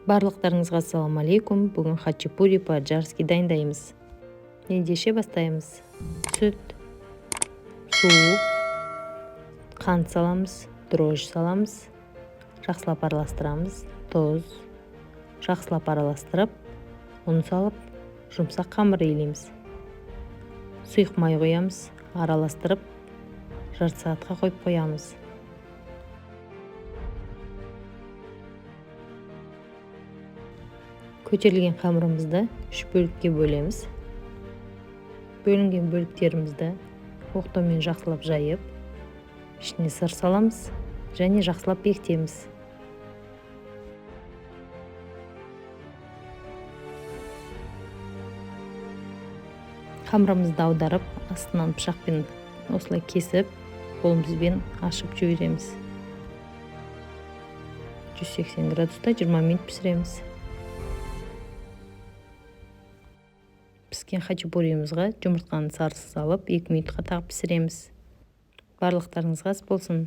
Барлықтарыңызға ассалам алейкум. Бүгін хачапури по-аджарски дайындаймыз. Ендеше бастаймыз. Сүт, су, қант саламыз, дрожж саламыз, жақсылап араластырамыз, тоз, жақсылап араластырып, ұн салып, жұмсақ қамыр илейміз. Сұйық май қоямыз, араластырып, жарты сағатқа қойып қоямыз. Көтерілген қамырымызды 3 бөлікке бөлеміз. Бөлінген бөліктерімізді оқтаумен жақсылап жайып, ішіне сыр саламыз және жақсылап бекітеміз. Қамырымызды аударып, астынан пышақпен осылай кесіп, қолымызбен ашып жібереміз. 180 градуста 20 минут пісіреміз. Піскен хачапуриімізға жұмыртқаны сарысы салып 2 минутқа тағып пісіреміз. Барлықтарыңызға ас болсын.